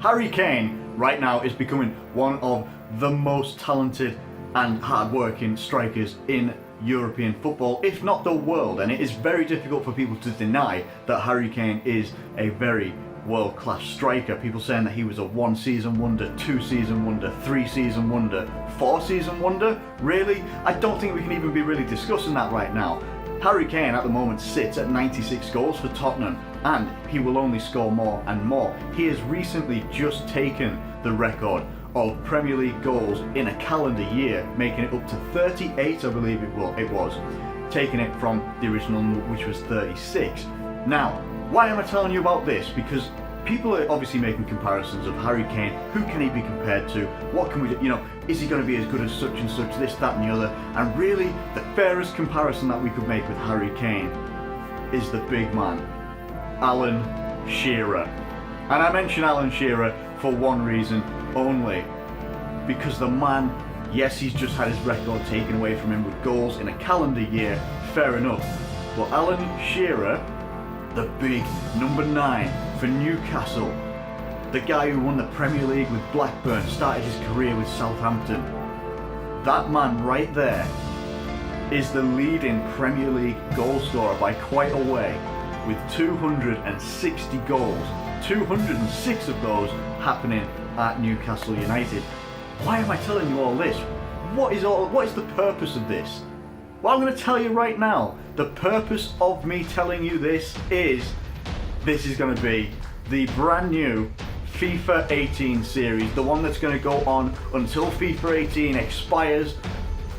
Harry Kane right now is becoming one of the most talented and hard-working strikers in European football, if not the world, and it is very difficult for people to deny that Harry Kane is a very world-class striker. People saying that he was a 1-season wonder, 2-season wonder, 3-season wonder, 4-season wonder? Really? I don't think we can even be really discussing that right now. Harry Kane at the moment sits at 96 goals for Tottenham, and he will only score more and more. He has recently just taken the record of Premier League goals in a calendar year, making it up to 38, I believe it was, taking it from the original, which was 36. Now, why am I telling you about this? Because people are obviously making comparisons of Harry Kane. Who can he be compared to? What can we do? You know, is he going to be as good as such and such, this, that and the other? And really, the fairest comparison that we could make with Harry Kane is the big man, Alan Shearer. And I mention Alan Shearer for one reason only, because the man, yes, he's just had his record taken away from him with goals in a calendar year, fair enough. But Alan Shearer, the big number 9 for Newcastle, the guy who won the Premier League with Blackburn, started his career with Southampton, that man right there is the leading Premier League goal scorer by quite a way, with 260 goals, 206 of those happening at Newcastle United. Why am I telling you all this? What is the purpose of this? Well, I'm going to tell you right now. The purpose of me telling you this is going to be the brand new FIFA 18 series, the one that's going to go on until FIFA 18 expires.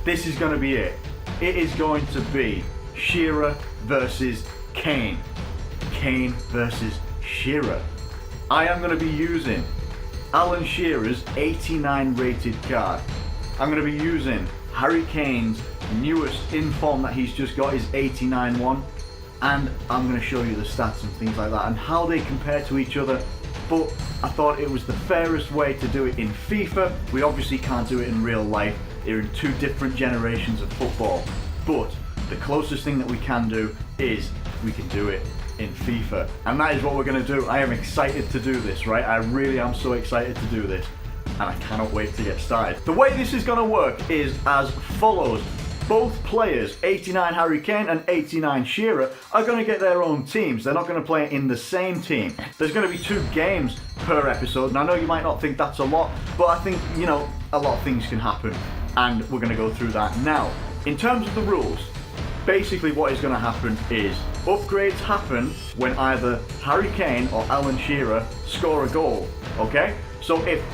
This is going to be it. It is going to be Shearer versus Kane. Kane versus Shearer. I am going to be using Alan Shearer's 89 rated card. I'm going to be using Harry Kane's newest in form that he's just got, his 89 one, and I'm going to show you the stats and things like that and how they compare to each other. But I thought it was the fairest way to do it in FIFA. We obviously can't do it in real life. They're in two different generations of football, but the closest thing that we can do is we can do it in FIFA, and that is what we're going to do. I am excited to do this, right? I really am so excited to do this, and I cannot wait to get started. The way this is going to work is as follows. Both players, 89 Harry Kane and 89 Shearer, are going to get their own teams. They're not going to play in the same team. There's going to be 2 games per episode, and I know you might not think that's a lot, but I think, you know, a lot of things can happen, and we're going to go through that now. In terms of the rules, basically what is going to happen is upgrades happen when either Harry Kane or Alan Shearer score a goal, okay? So if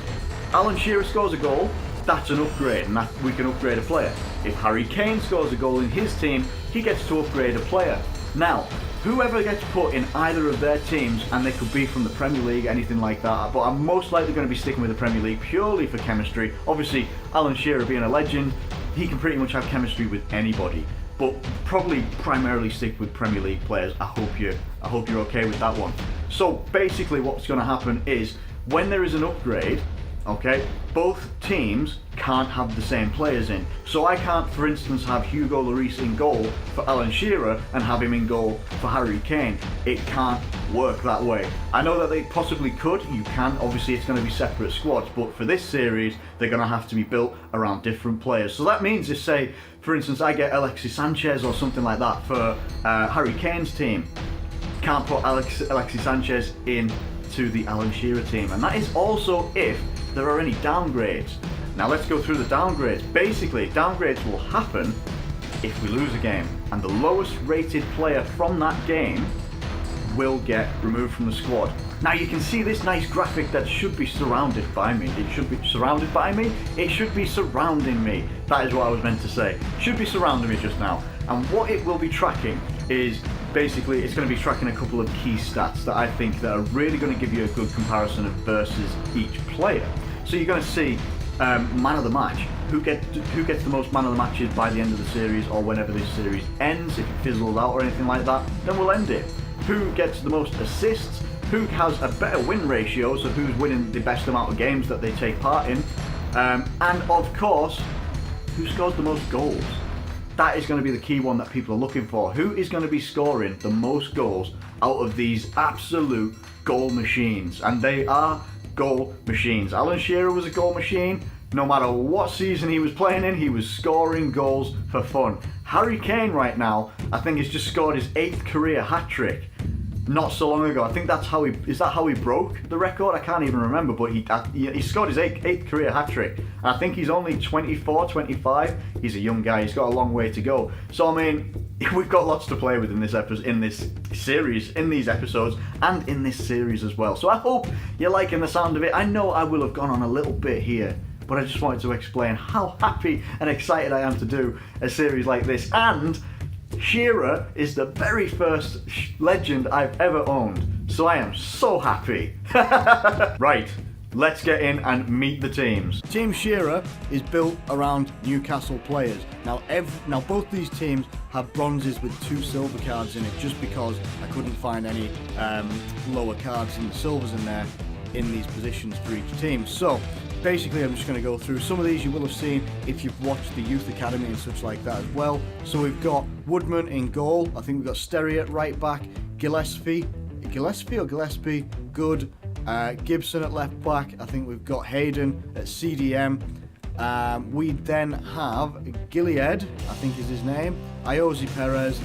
Alan Shearer scores a goal, that's an upgrade, and we can upgrade a player. If Harry Kane scores a goal in his team, he gets to upgrade a player. Now, whoever gets put in either of their teams, and they could be from the Premier League, anything like that, but I'm most likely going to be sticking with the Premier League purely for chemistry. Obviously, Alan Shearer being a legend, he can pretty much have chemistry with anybody, but probably primarily stick with Premier League players. I hope you're okay with that one. So basically what's going to happen is when there is an upgrade, okay, both teams can't have the same players in. So I can't, for instance, have Hugo Lloris in goal for Alan Shearer and have him in goal for Harry Kane. It can't work that way. I know that they possibly could, you can, obviously it's going to be separate squads, but for this series they're going to have to be built around different players. So that means if, say, for instance, I get Alexis Sanchez or something like that for Harry Kane's team, can't put Alexis Sanchez in to the Alan Shearer team, and that is also if there are any downgrades. Now let's go through the downgrades. Basically, downgrades will happen if we lose a game, and the lowest rated player from that game will get removed from the squad. Now you can see this nice graphic that should be surrounded by me. It should be surrounded by me? It should be surrounding me. That is what I was meant to say. Should be surrounding me just now. And what it will be tracking is basically, it's going to be tracking a couple of key stats that I think that are really going to give you a good comparison of versus each player. So you're going to see man of the match, who gets the most man of the matches by the end of the series, or whenever this series ends. If it fizzles out or anything like that, then we'll end it. Who gets the most assists, who has a better win ratio, so who's winning the best amount of games that they take part in, and of course, who scores the most goals. That is going to be the key one that people are looking for. Who is going to be scoring the most goals out of these absolute goal machines? And they are goal machines. Alan Shearer was a goal machine. No matter what season he was playing in, he was scoring goals for fun. Harry Kane right now, I think, has just scored his 8th career hat-trick. Not so long ago. I think that's how is that how he broke the record? I can't even remember, but he scored his 8th career hat-trick. And I think he's only 24, 25. He's a young guy. He's got a long way to go. So I mean, we've got lots to play with in this episode, in this series, in these episodes, and in this series as well. So I hope you're liking the sound of it. I know I will have gone on a little bit here, but I just wanted to explain how happy and excited I am to do a series like this. And Shearer is the very first legend I've ever owned, so I am so happy. Right, let's get in and meet the teams. Team Shearer is built around Newcastle players. Now both these teams have bronzes with 2 silver cards in it, just because I couldn't find any lower cards in the silvers in there in these positions for each team. So basically, I'm just going to go through some of these you will have seen if you've watched the Youth Academy and such like that as well. So we've got Woodman in goal. I think we've got Sterry at right back. Gillespie, good. Gibson at left back. I think we've got Hayden at CDM. We then have Gilead, I think is his name. Iosi Perez.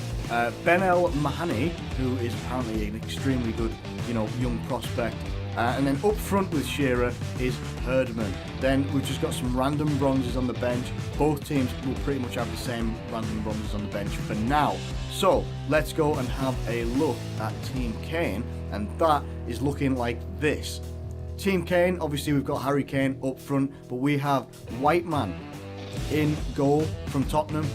Benel Mahani, who is apparently an extremely good, young prospect. And then up front with Shearer is Herdman. Then we've just got some random bronzes on the bench. Both teams will pretty much have the same random bronzes on the bench for now. So let's go and have a look at Team Kane, and that is looking like this. Team Kane, obviously we've got Harry Kane up front, but we have Whiteman in goal from Tottenham.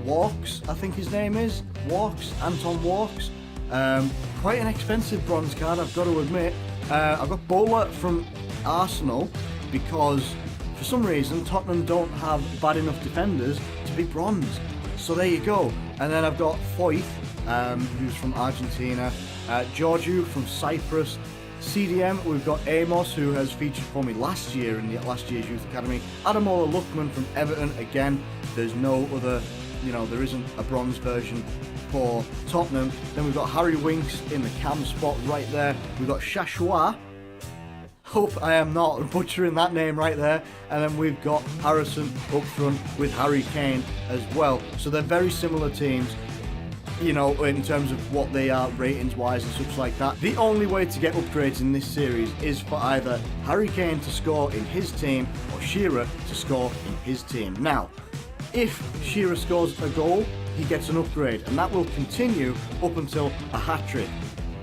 Walks, I think his name is. Anton Walks. Quite an expensive bronze card, I've got to admit. I've got Bowler from Arsenal, because for some reason Tottenham don't have bad enough defenders to be bronze. So there you go. And then I've got Foyth, who's from Argentina, Georgiou from Cyprus. CDM, we've got Amos, who has featured for me last year in the last year's Youth Academy. Adamola Lookman from Everton. Again, there's no other, there isn't a bronze version for Tottenham. Then we've got Harry Winks in the cam spot right there. We've got Shashua. Hope I am not butchering that name right there. And then we've got Harrison up front with Harry Kane as well. So they're very similar teams, in terms of what they are ratings wise and such like that. The only way to get upgrades in this series is for either Harry Kane to score in his team or Shearer to score in his team. Now, if Shearer scores a goal, he gets an upgrade, and that will continue up until a hat-trick.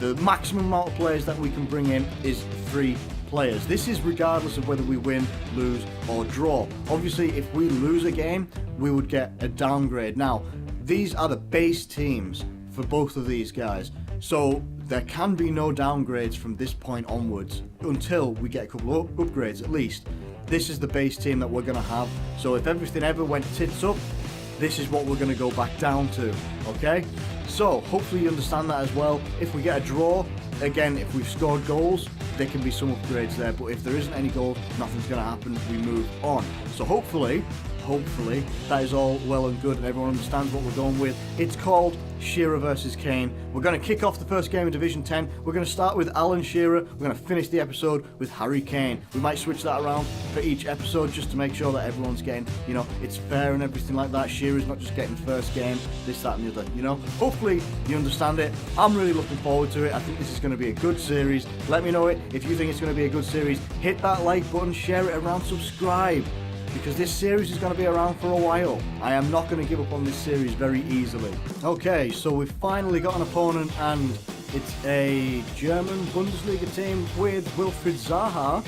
The maximum amount of players that we can bring in is 3 players. This is regardless of whether we win, lose or draw. Obviously, if we lose a game, we would get a downgrade. Now, these are the base teams for both of these guys, so there can be no downgrades from this point onwards until we get a couple of upgrades at least. This is the base team that we're going to have, so if everything ever went tits up, this is what we're going to go back down to, okay? So hopefully you understand that as well. If we get a draw, again, if we've scored goals, there can be some upgrades there, but if there isn't any goals, nothing's going to happen. We move on. So hopefully that is all well and good and everyone understands what we're going with. It's called Shearer versus Kane. We're going to kick off the first game of Division 10. We're going to start with Alan Shearer. We're going to finish the episode with Harry Kane. We might switch that around for each episode just to make sure that everyone's getting, it's fair and everything like that. Shearer's not just getting first game, this, that and the other, Hopefully you understand it. I'm really looking forward to it. I think this is going to be a good series. Let me know it. If you think it's going to be a good series, hit that like button, share it around, subscribe, because this series is going to be around for a while. I am not going to give up on this series very easily. Okay, so we've finally got an opponent, and it's a German Bundesliga team with Wilfried Zaha.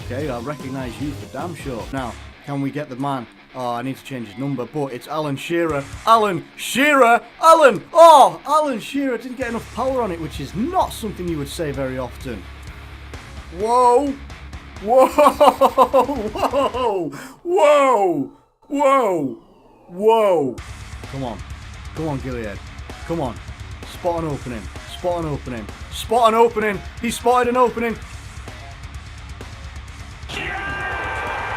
Okay, I recognise you for damn sure. Now, can we get the man? Oh, I need to change his number, but it's Alan Shearer. Alan Shearer! Alan! Oh, Alan Shearer didn't get enough power on it, which is not something you would say very often. Whoa! Whoa! Whoa! Whoa! Whoa! Whoa! Come on, Gilead. Come on. Spot an opening. Spot an opening. Spot an opening. He spotted an opening.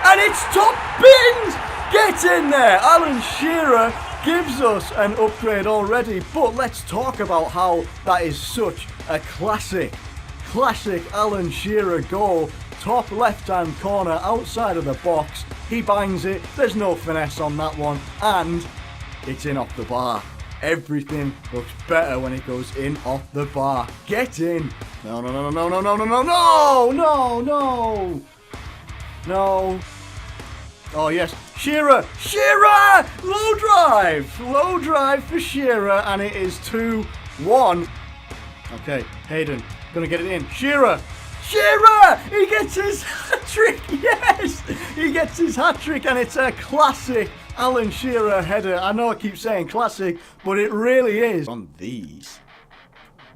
And it's top bins! Get in there! Alan Shearer gives us an upgrade already, but let's talk about how that is such a classic classic Alan Shearer goal. Top left-hand corner, outside of the box. He bangs it. There's no finesse on that one. And it's in off the bar. Everything looks better when it goes in off the bar. Get in. No, no, no, no, no, no, no, no, no, no, no. No. Oh, yes. Shearer! Shearer! Low drive for Shearer, and it is 2-1. Okay, Hayden, gonna get it in. Shearer! Shearer! He gets his hat-trick! Yes! He gets his hat-trick, and it's a classic Alan Shearer header. I know I keep saying classic, but it really is. On these.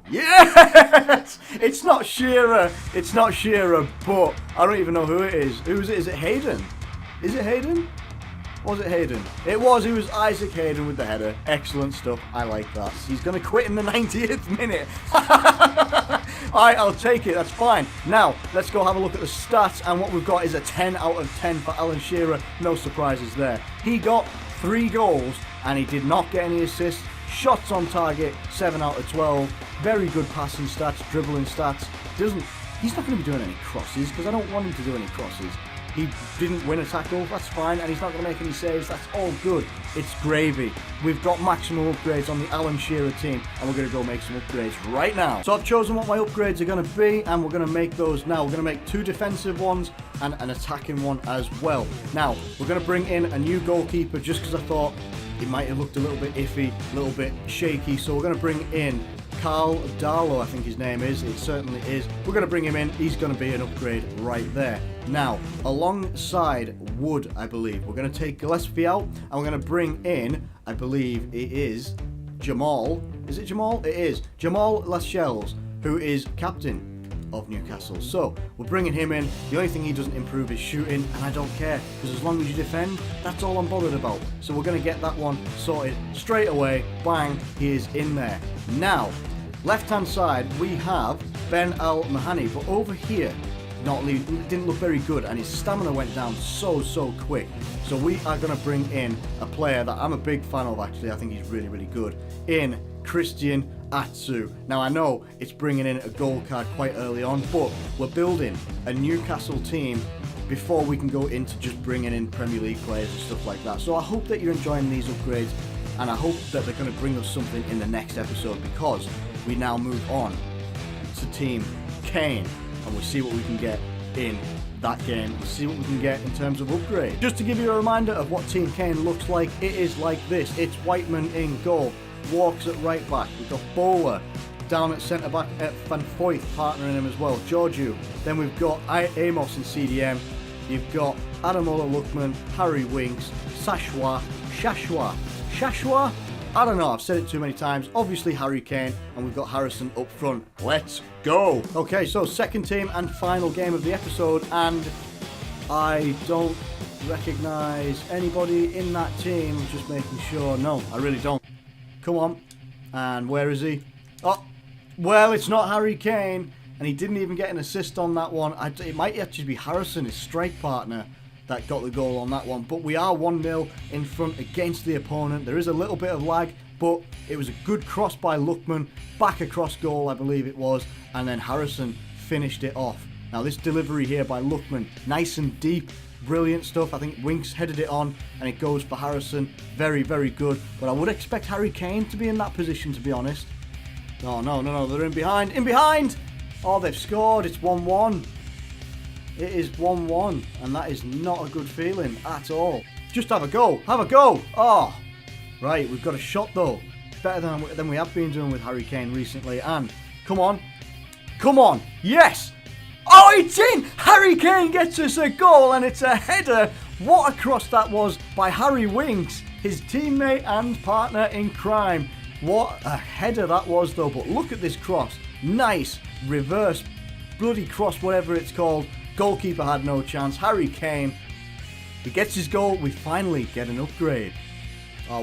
Yes! It's not Shearer. It's not Shearer, but I don't even know who it is. Who is it? Is it Hayden? Is it Hayden? Was it Hayden? It was. It was Isaac Hayden with the header. Excellent stuff. I like that. He's going to quit in the 90th minute. Alright, I'll take it. That's fine. Now, let's go have a look at the stats. And what we've got is a 10 out of 10 for Alan Shearer. No surprises there. He got 3 goals and he did not get any assists. Shots on target, 7 out of 12. Very good passing stats, dribbling stats. He's not going to be doing any crosses because I don't want him to do any crosses. He didn't win a tackle, that's fine, and he's not going to make any saves, that's all good. It's gravy. We've got maximum upgrades on the Alan Shearer team, and we're going to go make some upgrades right now. So I've chosen what my upgrades are going to be, and we're going to make those now. We're going to make 2 defensive ones and an attacking one as well. Now, we're going to bring in a new goalkeeper just because I thought it might have looked a little bit iffy, a little bit shaky, so we're going to bring in Carl Darlow, I think his name is. It certainly is. We're going to bring him in. He's going to be an upgrade right there. Now, alongside Wood, I believe, we're going to take Gillespie out, and we're going to bring in, I believe it is Jamal. Is it Jamal? It is. Jamal Lascelles, who is captain of Newcastle. So, we're bringing him in. The only thing he doesn't improve is shooting, and I don't care, because as long as you defend, that's all I'm bothered about. So we're going to get that one sorted straight away. Bang, he is in there. Now, left-hand side, we have Ben Al Mahani, but over here, didn't look very good, and his stamina went down so quick. So we are going to bring in a player that I'm a big fan of, actually. I think he's really, really good, in Christian Atsu. Now, I know it's bringing in a gold card quite early on, but we're building a Newcastle team before we can go into just bringing in Premier League players and stuff like that. So I hope that you're enjoying these upgrades, and I hope that they're going to bring us something in the next episode, because we now move on to Team Kane, and we'll see what we can get in that game. We'll see what we can get in terms of upgrade. Just to give you a reminder of what Team Kane looks like, it is like this. It's Whiteman in goal, Walks at right back, we've got Bowler down at centre back at Van Foyth partnering him as well, Georgiou. Then we've got Amos in CDM, you've got Adamola Lookman, Harry Winks, Shashwa, I don't know, I've said it too many times. Obviously Harry Kane, and we've got Harrison up front. Let's go! Okay, so second team and final game of the episode, and I don't recognise anybody in that team. Just making sure. No, I really don't. Come on. And where is he? Oh, well, it's not Harry Kane, and he didn't even get an assist on that one. It might actually be Harrison, his strike partner, that got the goal on that one. But we are 1-0 in front against the opponent. There is a little bit of lag, but it was a good cross by Lookman, back across goal, I believe it was, and then Harrison finished it off. Now this delivery here by Lookman, nice and deep, brilliant stuff. I think Winks headed it on, and it goes for Harrison. Very, very good. But I would expect Harry Kane to be in that position, to be honest. No, they're in behind! Oh, they've scored, it's 1-1. It is 1-1, and that is not a good feeling at all. Just have a go! Oh! Right, we've got a shot though. Better than we have been doing with Harry Kane recently, and come on, yes! Oh, it's in! Harry Kane gets us a goal, and it's a header. What a cross that was by Harry Winks, his teammate and partner in crime. What a header that was though, but look at this cross. Nice reverse bloody cross, whatever it's called. Goalkeeper had no chance. Harry Kane, he gets his goal. We finally get an upgrade.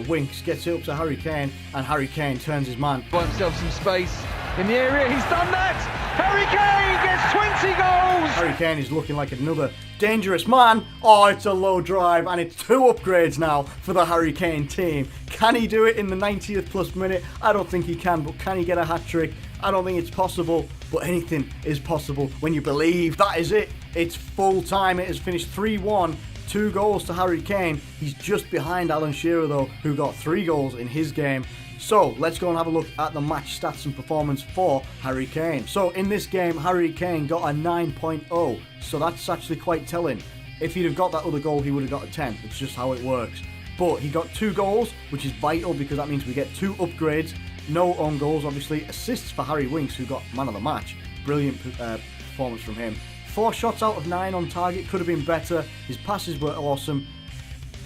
Winks gets it up to Harry Kane, and Harry Kane turns his man. Find himself some space in the area. He's done that. Harry Kane gets 20 goals. Harry Kane is looking like another dangerous man. Oh, it's a low drive, and it's 2 upgrades now for the Harry Kane team. Can he do it in the 90th plus minute? I don't think he can, but can he get a hat-trick? I don't think it's possible, but anything is possible when you believe. That is it. It's full time. It has finished 3-1. 2 goals to Harry Kane. He's just behind Alan Shearer though, who got 3 goals in his game. So let's go and have a look at the match stats and performance for Harry Kane. So in this game, Harry Kane got a 9.0. So that's actually quite telling. If he'd have got that other goal, he would have got a 10. It's just how it works. But he got 2 goals, which is vital because that means we get 2 upgrades. No own goals, obviously. Assists for Harry Winks, who got man of the match. Brilliant performance from him. 4 shots out of 9 on target, could have been better. His passes were awesome.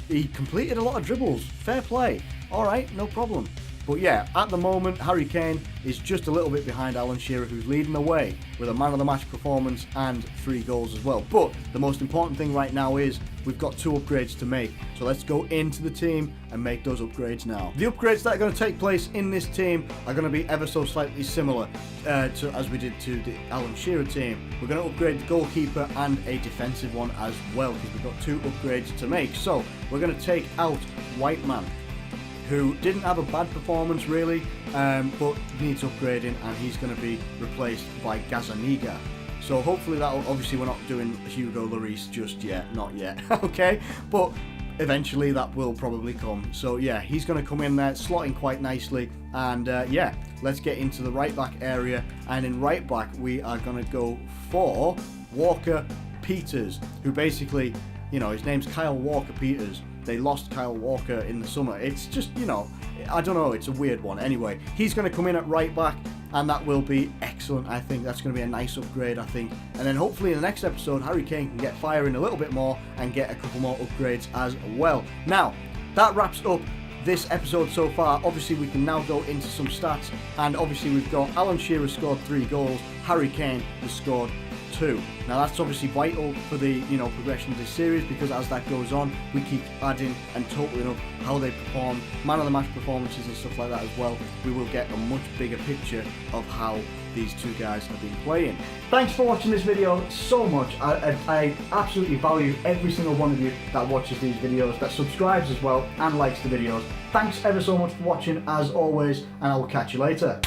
He completed a lot of dribbles. Fair play. Alright, no problem. But yeah, at the moment, Harry Kane is just a little bit behind Alan Shearer, who's leading the way with a man of the match performance and 3 goals as well. But the most important thing right now is we've got 2 upgrades to make. So let's go into the team and make those upgrades now. The upgrades that are going to take place in this team are going to be ever so slightly similar to as we did to the Alan Shearer team. We're going to upgrade the goalkeeper and a defensive one as well, because we've got 2 upgrades to make. So we're going to take out Whiteman, who didn't have a bad performance really, but needs upgrading, and he's going to be replaced by Gazaniga. So hopefully that'll, obviously we're not doing Hugo Lloris just yet, not yet, okay? But eventually that will probably come. So yeah, he's going to come in there, slotting quite nicely, and yeah, let's get into the right back area. And in right back, we are going to go for Walker Peters, who basically, you know, his name's Kyle Walker Peters. They lost Kyle Walker in the summer. It's just, you know, I don't know, it's a weird one. Anyway, he's going to come in at right back, and that will be excellent. I think that's going to be a nice upgrade, I think. And then hopefully in the next episode, Harry Kane can get firing a little bit more and get a couple more upgrades as well. Now, that wraps up this episode so far. Obviously, we can now go into some stats, and obviously we've got Alan Shearer scored 3 goals, Harry Kane has scored 2. Now that's obviously vital for the, you know, progression of this series, because as that goes on, we keep adding and totaling up how they perform, man of the match performances and stuff like that as well. We will get a much bigger picture of how these 2 guys have been playing. Thanks for watching this video so much. I absolutely value every single one of you that watches these videos, that subscribes as well and likes the videos. Thanks ever so much for watching as always, and I will catch you later.